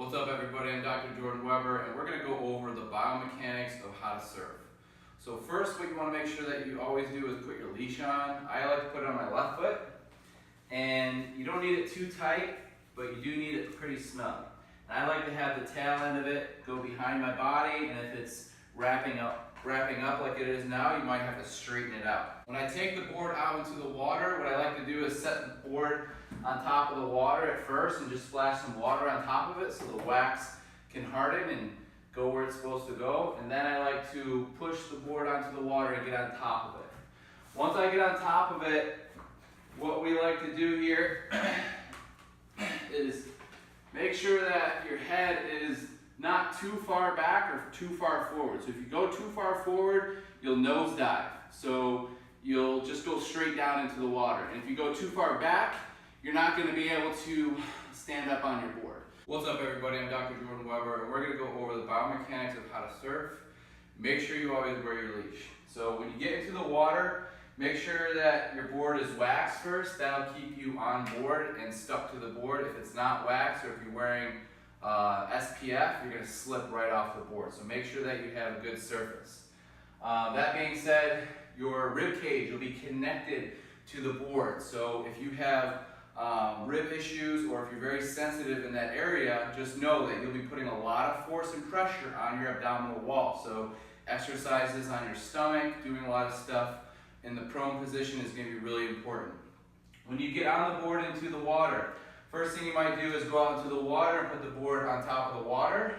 What's up everybody, I'm Dr. Jordan Weber and we're going to go over the biomechanics of how to surf. So first what you want to make sure that you always do is put your leash on. I like to put it on my left foot, and you don't need it too tight, but you do need it pretty snug. And I like to have the tail end of it go behind my body, and if it's wrapping up like it is now, you might have to straighten it out. When I take the board out into the water, what I like to do is set the board on top of the water at first and just splash some water on top of it so the wax can harden and go where it's supposed to go. And then I like to push the board onto the water and get on top of it. Once I get on top of it, what we like to do here is make sure that your head is not too far back or too far forward. So if you go too far forward, you'll nosedive. So you'll just go straight down into the water. And if you go too far back, you're not going to be able to stand up on your board. What's up everybody, I'm Dr. Jordan Weber and we're going to go over the biomechanics of how to surf. Make sure you always wear your leash. So when you get into the water, make sure that your board is waxed first. That'll keep you on board and stuck to the board. If it's not waxed or if you're wearing SPF, you're going to slip right off the board. So make sure that you have a good surface. That being said, your rib cage will be connected to the board. So if you have rib issues or if you're very sensitive in that area, just know that you'll be putting a lot of force and pressure on your abdominal wall. So exercises on your stomach, doing a lot of stuff in the prone position is going to be really important. When you get on the board into the water, first thing you might do is go out into the water and put the board on top of the water.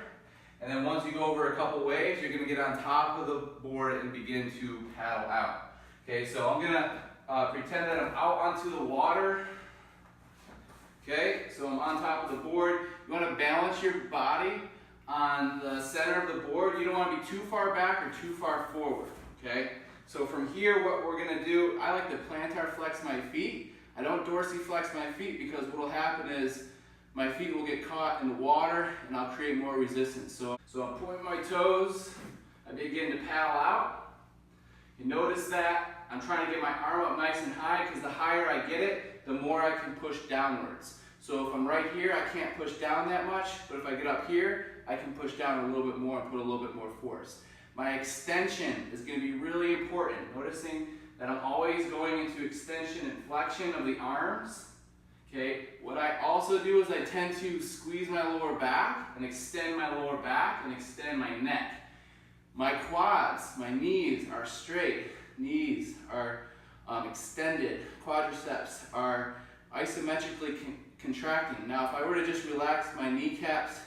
And then once you go over a couple waves, you're going to get on top of the board and begin to paddle out. Okay, so I'm going to pretend that I'm out onto the water. Okay, so I'm on top of the board. You want to balance your body on the center of the board. You don't want to be too far back or too far forward. Okay, so from here, what we're going to do, I like to plantar flex my feet. I don't dorsiflex my feet because what will happen is my feet will get caught in the water and I'll create more resistance. So I'm pointing my toes, I begin to paddle out. You notice that I'm trying to get my arm up nice and high because the higher I get it, the more I can push downwards. So if I'm right here, I can't push down that much, but if I get up here, I can push down a little bit more and put a little bit more force. My extension is going to be really important. Noticing that I'm always going into extension and flexion of the arms. Okay, what I also do is I tend to squeeze my lower back and extend my lower back and extend my neck. My quads, my knees are straight, knees are extended, quadriceps are isometrically contracting. Now if I were to just relax my kneecaps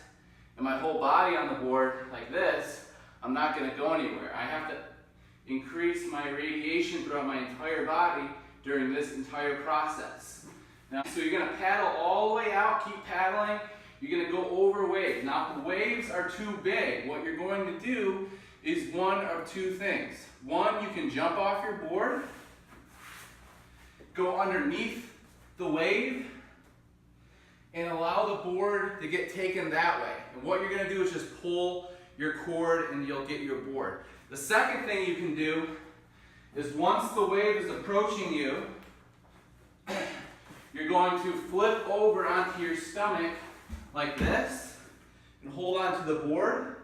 and my whole body on the board like this, I'm not going to go anywhere. I have to increase my radiation throughout my entire body during this entire process. Now, so you're going to paddle all the way out, keep paddling. You're going to go over waves. Now, if the waves are too big, what you're going to do is one of two things. One, you can jump off your board, go underneath the wave, and allow the board to get taken that way. And what you're going to do is just pull your cord and you'll get your board. The second thing you can do is once the wave is approaching you, you're going to flip over onto your stomach like this and hold onto the board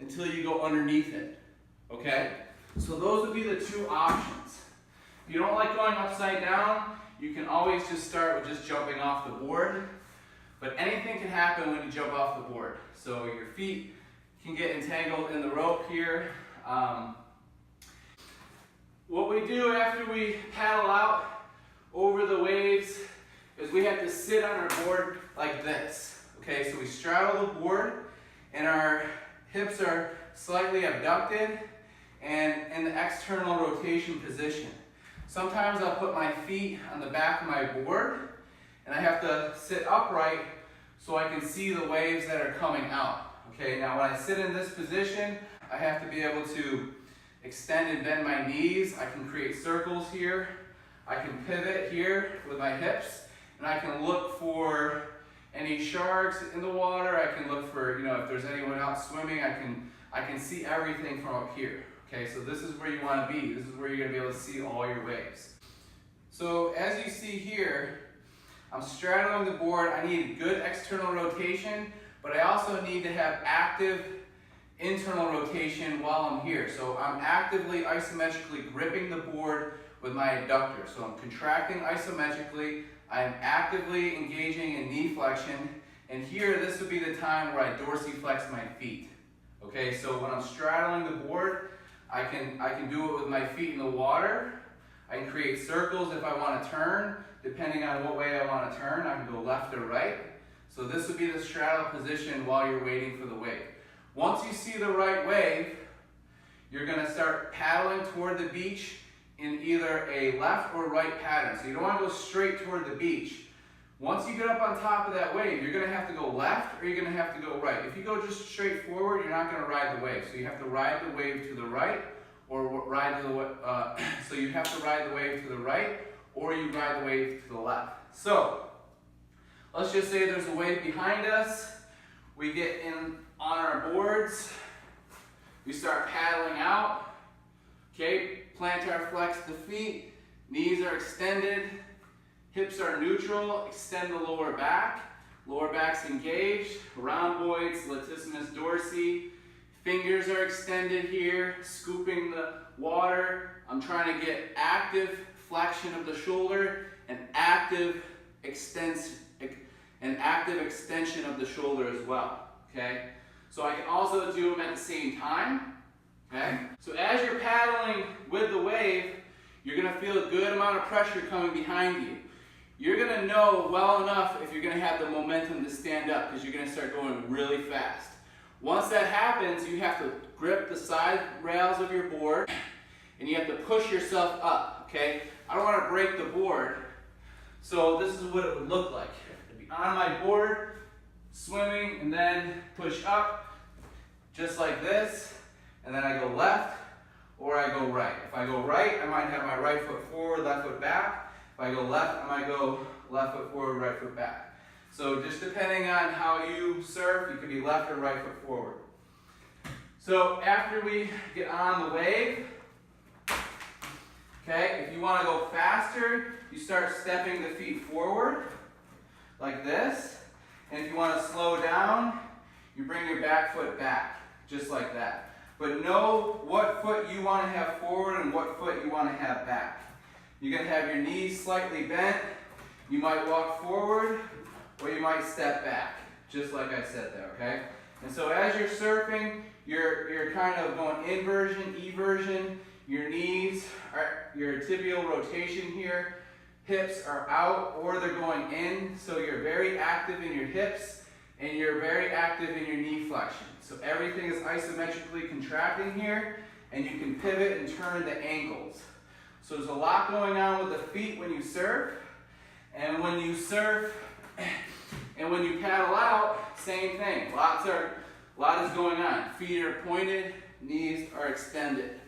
until you go underneath it. Okay? So those would be the two options. If you don't like going upside down, you can always just start with just jumping off the board. But anything can happen when you jump off the board. So your feet can get entangled in the rope here. What we do after we paddle out over the waves is we have to sit on our board like this. Okay, so we straddle the board and our hips are slightly abducted and in the external rotation position. Sometimes I'll put my feet on the back of my board and I have to sit upright so I can see the waves that are coming out. Okay, now when I sit in this position, I have to be able to extend and bend my knees. I can create circles here. I can pivot here with my hips, and I can look for any sharks in the water. I can look for, if there's anyone out swimming, I can see everything from up here. Okay, so this is where you want to be. This is where you're going to be able to see all your waves. So as you see here, I'm straddling the board. I need good external rotation, but I also need to have active internal rotation while I'm here. So I'm actively isometrically gripping the board with my adductor. So I'm contracting isometrically, I'm actively engaging in knee flexion, and here this would be the time where I dorsiflex my feet. Okay, so when I'm straddling the board, I can do it with my feet in the water. I can create circles if I want to turn. Depending on what way I want to turn, I can go left or right. So this would be the straddle position while you're waiting for the wave. Once you see the right wave, you're going to start paddling toward the beach in either a left or right pattern. So you don't want to go straight toward the beach. Once you get up on top of that wave, you're going to have to go left or you're going to have to go right. If you go just straight forward, you're not going to ride the wave. So you have to ride the wave to the right, or ride to the so you have to ride the wave to the right, or you ride the wave to the left. So let's just say there's a wave behind us. We get in on our boards. We start paddling out. Okay, plantar flex the feet. Knees are extended. Hips are neutral, extend the lower back. Lower back's engaged, rhomboids, latissimus dorsi. Fingers are extended here, scooping the water. I'm trying to get active flexion of the shoulder and active extension of the shoulder as well, okay? So I can also do them at the same time, okay? So as you're paddling with the wave, you're gonna feel a good amount of pressure coming behind you. You're going to know well enough if you're going to have the momentum to stand up, because you're going to start going really fast. Once that happens, you have to grip the side rails of your board and you have to push yourself up, okay? I don't want to break the board, so this is what it would look like. I'd be on my board, swimming, and then push up, just like this, and then I go left or I go right. If I go right, I might have my right foot forward, left foot back. If I go left, I might go left foot forward, right foot back. So just depending on how you surf, you could be left or right foot forward. So after we get on the wave, okay, if you want to go faster, you start stepping the feet forward, like this. And if you want to slow down, you bring your back foot back, just like that. But know what foot you want to have forward and what foot you want to have back. You're going to have your knees slightly bent. You might walk forward or you might step back, just like I said there, okay? And so as you're surfing, you're kind of going inversion, eversion. Your knees, your tibial rotation here, hips are out or they're going in. So you're very active in your hips and you're very active in your knee flexion. So everything is isometrically contracting here, and you can pivot and turn the ankles. So there's a lot going on with the feet when you surf, and when you surf, and when you paddle out, same thing. A lot is going on. Feet are pointed, knees are extended.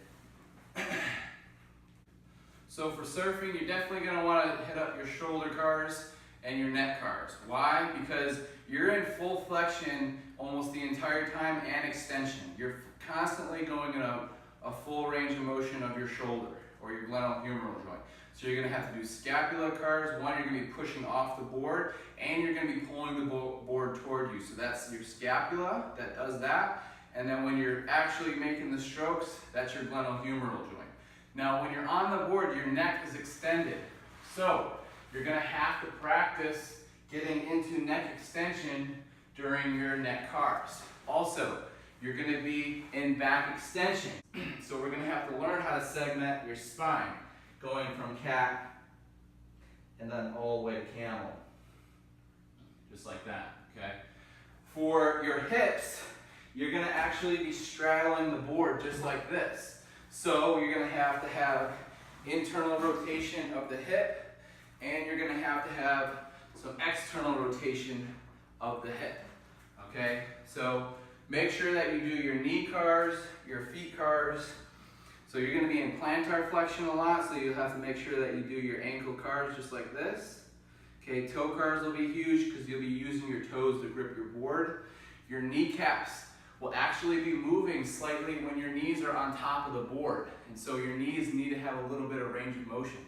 So for surfing, you're definitely going to want to hit up your shoulder cars and your neck cars. Why? Because you're in full flexion almost the entire time and extension. You're constantly going in a full range of motion of your shoulder or your glenohumeral joint. So you're going to have to do scapular cars. One, you're going to be pushing off the board, and you're going to be pulling the board toward you. So that's your scapula that does that. And then when you're actually making the strokes, that's your glenohumeral joint. Now when you're on the board, your neck is extended. So you're going to have to practice getting into neck extension during your neck cars. Also, you're going to be in back extension. So we're going to have to learn how to segment your spine, going from cat and then all the way to camel. Just like that, okay? For your hips, you're going to actually be straddling the board just like this. So you're going to have internal rotation of the hip, and you're going to have some external rotation of the hip, okay? So make sure that you do your knee cars, your feet cars. So you're going to be in plantar flexion a lot, so you'll have to make sure that you do your ankle cars just like this. Okay, toe cars will be huge because you'll be using your toes to grip your board. Your kneecaps will actually be moving slightly when your knees are on top of the board. And so your knees need to have a little bit of range of motion.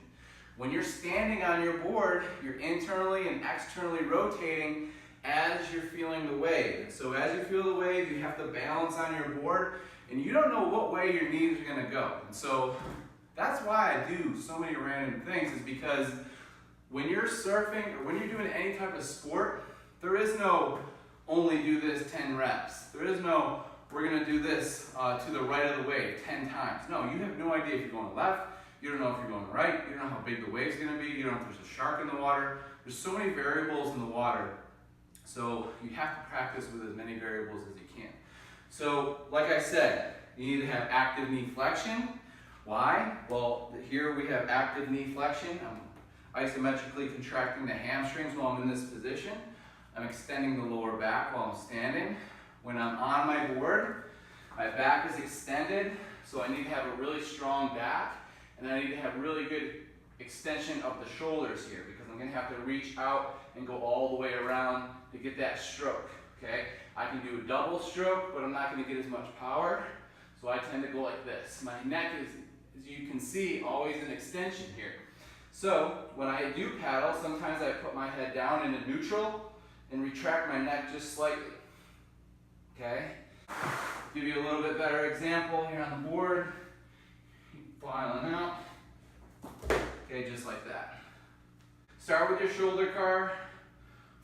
When you're standing on your board, you're internally and externally rotating as you're feeling the wave. And so as you feel the wave, you have to balance on your board, and you don't know what way your knees are gonna go. And so that's why I do so many random things, is because when you're surfing or when you're doing any type of sport, there is no only do this 10 reps. There is no, we're gonna do this to the right of the wave 10 times. No, you have no idea if you're going left, you don't know if you're going right, you don't know how big the wave's gonna be, you don't know if there's a shark in the water. There's so many variables in the water. So you have to practice with as many variables as you can. So like I said, you need to have active knee flexion. Why? Well, here we have active knee flexion. I'm isometrically contracting the hamstrings while I'm in this position. I'm extending the lower back while I'm standing. When I'm on my board, my back is extended, so I need to have a really strong back, and I need to have really good extension of the shoulders here, because I'm gonna have to reach out and go all the way around to get that stroke, okay? I can do a double stroke, but I'm not gonna get as much power, so I tend to go like this. My neck is, as you can see, always an extension here. So when I do paddle, sometimes I put my head down into neutral and retract my neck just slightly, okay? Give you a little bit better example here on the board. Filing out, okay, just like that. Start with your shoulder car,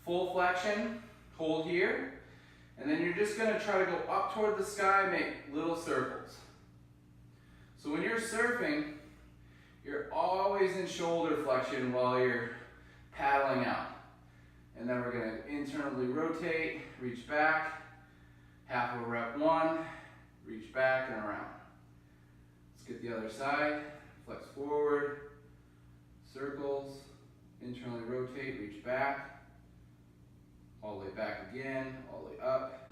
full flexion, hold here, and then you're just gonna try to go up toward the sky, make little circles. So when you're surfing, you're always in shoulder flexion while you're paddling out. And then we're gonna internally rotate, reach back, half of rep 1, reach back and around. Let's get the other side, flex forward, circles, internally rotate, reach back, all the way back again, all the way up,